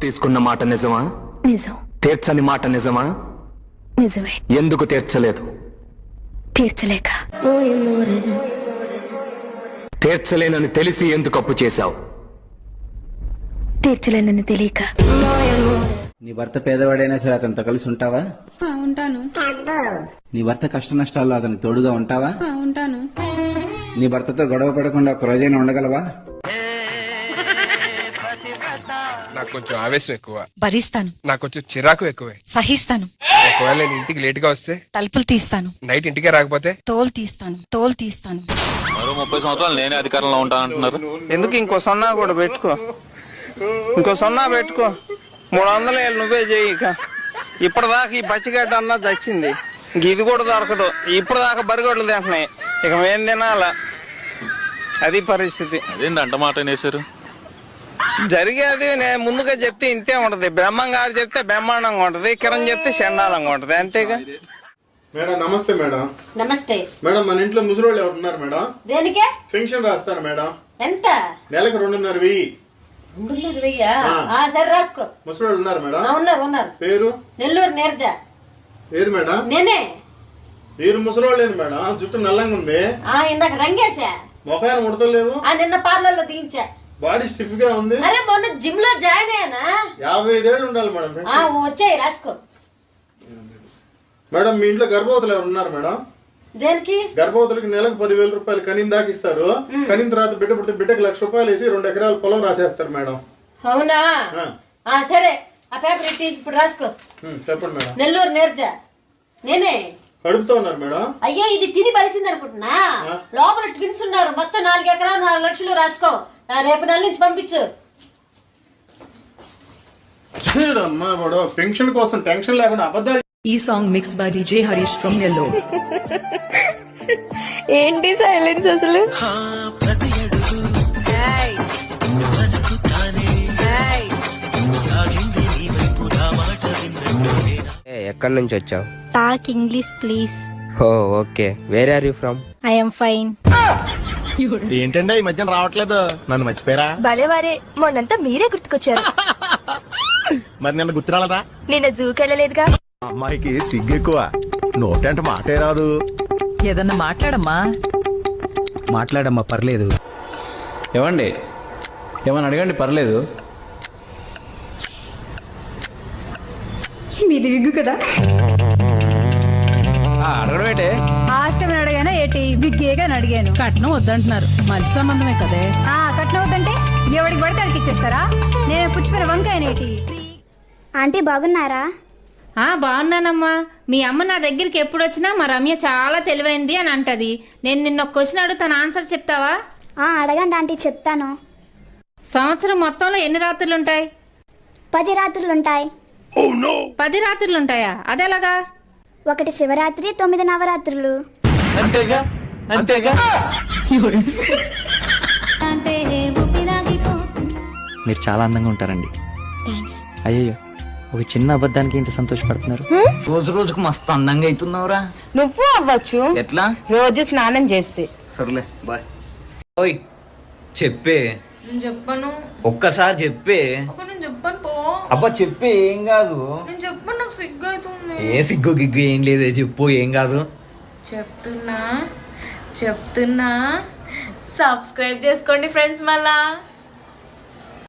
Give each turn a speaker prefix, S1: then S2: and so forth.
S1: తీసుకున్న మాట నిజమా?
S2: నిజం.
S1: తీర్చని మాట నిజమా?
S2: నిజమే.
S1: ఎందుకు తీర్చలేదు?
S2: తీర్చలేక.
S1: తీర్చలేనని తెలిసి ఎందుకు అప్పు చేశావు?
S2: తీర్చలేనని తెలియక.
S3: నీ భర్త పేదవాడైనా సరే అతనితో కలిసి ఉంటావా?
S4: ఉంటాను.
S3: నీ భర్త కష్ట నష్టాల్లో అతనికి తోడుగా ఉంటావా?
S4: ఉంటాను.
S3: నీ భర్తతో గొడవ పడకుండా ఒక రోజైనా ఉండగలవా?
S5: నాకు కొంచెం ఆవేశం ఎక్కువ.
S6: భరిస్తాను.
S5: నాకు కొంచెం చిరాకు ఎక్కువే.
S6: సహిస్తాను.
S5: ఒకవేళ నేను ఇంటికి లేట్ గా వస్తే
S6: తలుపులు తీస్తాను.
S5: నైట్ ఇంటికే రాకపోతే
S6: తోలు తీస్తాను.
S7: మరో 30 సంవత్సరాలు నేనే అధికారంలో ఉంటానంటున్నారు.
S8: ఎందుకు ఇంకో సన్నా కూడా పెట్టుకో, ఇంకో సన్నా పెట్టుకో. 300 ఏళ్ళు నువ్వే చేయి. ఇక ఇప్పటిదాకా ఈ పచ్చిగడ్డ అన్నది వచ్చింది, ఇంక ఇది కూడా దొరకదు. ఇప్పుడు దాకా బరిగొడ్లు తింటున్నాయి, ఇక మేం తినాలా? అది పరిస్థితి.
S7: అదేంటి అంట మాట అనేసారు?
S8: జరిగేది నేను ముందుగా చెప్తే ఇంతే ఉంటది. బ్రహ్మం గారు చెప్తే బ్రహ్మాండంగా ఉంటది, కిరణ్ చెప్తే చండాలంగా ఉంటది, అంతేగా.
S9: మేడం నమస్తే. మేడం
S10: నమస్తే.
S9: మేడం మన ఇంట్లో ముసలోళ్ళు ఎవరు ఉన్నారు మేడం?
S10: దేనికే?
S9: పెన్షన్ రాస్తాను మేడం.
S10: ఎంత?
S9: నెలకు 2,500.
S10: 2,500? సరే రాసుకో.
S9: ముసలోళ్ళు ఉన్నారు మేడం?
S10: ఉన్నారు.
S9: పేరు?
S10: నెల్లూరు నీరజ.
S9: ఏది మేడం?
S10: నేనే.
S9: మీరు ముసలోళ్ళు లేదు మేడం, జుట్టు నల్లంగా ఉంది.
S10: ఇందాక రంగేశా.
S9: మొఖాన్ని ముడతలేవు.
S10: నిన్న పార్లర్ లో దించా.
S9: బాడీ స్టిఫ్ గా ఉంది.
S10: అరే మొన్న జిమ్ లో జాయిన్ అయ్యానా.
S9: 55 ఏళ్ళు ఉండాలి మేడం.
S10: వచ్చాయి రాసుకో.
S9: మేడం మీ ఇంట్లో గర్భవతులు ఎవరు ఉన్నారు మేడం?
S10: దేనికి?
S9: గర్భవతులకి నెలకు 10,000 రూపాయలు కనిన దాకా ఇస్తారు. కనిన తర్వాత బిడ్డ పుట్టిన బిడ్డకి 1,00,000 రూపాయలు వేసి 2 ఎకరాల పొలం రాసేస్తారు మేడం.
S10: అవునా? సరే ఆ పేపర్ ఇట్టి ఇప్పుడు రాసుకో.
S9: చెప్పండి మేడం.
S10: నెల్లూరు నీరజ. నేనే.
S9: కడుపుతో ఉన్నారు మేడం?
S10: అయ్యో ఇది తిని బలిసింది అనుకుంటున్నా. లోపల ట్విన్స్ ఉన్నారు. మొత్తం 4 ఎకరాలు 4 లక్షలు రాసుకో. రేపు నెల నుంచి పంపించు.
S9: అమ్మా వాడు పెన్షన్ కోసం టెన్షన్ లేకుండా అబద్ధాలు.
S11: ఈ song mix by DJ Harish from Nellore.
S2: ఏంటి సైలెన్స్ అసలు?
S12: ఎక్కడి నుంచి వచ్చావు?
S2: Talk English please.
S12: Okay. Where are you from?
S2: I'm fine.
S3: ఏంటంటే ఈ మధ్యన రావట్లేదు, నన్ను మర్చిపోయారా?
S2: భలేవారే, మొన్నంతా మీరే గుర్తుకొచ్చారు.
S3: మరి నిన్న గుర్తురాలదా?
S2: నిన్న జూకి వెళ్ళలేదుగా.
S3: అమ్మాయికి సిగ్గు ఎక్కువ, నోటంటే మాటే రాదు.
S11: ఏదన్నా
S3: మాట్లాడమ్మా పర్లేదు. ఏమండి ఏమని అడగండి పర్లేదు.
S4: మీది విగ్గు కదా?
S3: అడగడం ఏంటే?
S4: ఆస్తి అడిగానా ఏంటి? విగ్గేగా అడిగాను.
S11: కట్నం వద్దంటున్నారు, మంచి సంబంధమే కదే.
S4: కట్నం వద్దంటే ఎవడికి పడితే అడిగి ఇచ్చేస్తారా? నేను పుచ్చిపోయిన వంకాయనేటి.
S2: ఆంటీ బాగున్నారా?
S4: బాగున్నానమ్మా. మీ అమ్మ నా దగ్గరికి ఎప్పుడు వచ్చినా మా రమ్య చాలా తెలివైంది అని అంటది. నేను నిన్న ఒక క్వశ్చన్ అడుగుతాను, ఆన్సర్ చెప్తావా?
S2: అడగండి ఆంటీ, చెప్తాను.
S4: సంవత్సరం మొత్తంలో ఎన్ని రాత్రులు ఉంటాయి?
S2: 10 రాత్రులుంటాయి.
S4: 10 రాత్రులు ఉంటాయా? అదేలాగా?
S2: 1 శివరాత్రి, 9 నవరాత్రులు.
S12: మీరు చాలా అందంగా ఉంటారండి. అయ్యో, ఒక చిన్న అబద్ధానికి ఇంత సంతోషపడుతున్నారు.
S11: రోజు రోజుకు మస్తు అందంగా అవుతున్నావురా.
S4: నువ్వు అవ్వచ్చు.
S11: ఎట్లా?
S4: రోజు స్నానం చేస్తే.
S12: సర్లే బాయ్. ఓయ్ చెప్పే.
S4: నేను చెప్పను.
S12: ఒక్కసారి చెప్పే.
S4: నేను చెప్పను పో.
S12: అబ్బా చెప్పే, ఏం కాదు.
S4: నేను చెప్పను, నాకు సిగ్గు అవుతుంది.
S12: ఏ సిగ్గు గిగ్గు ఏం లేదే, చెప్పు ఏం కాదు.
S4: చెప్తున్నా. సబ్స్క్రైబ్ చేసుకోండి ఫ్రెండ్స్. మళ్ళా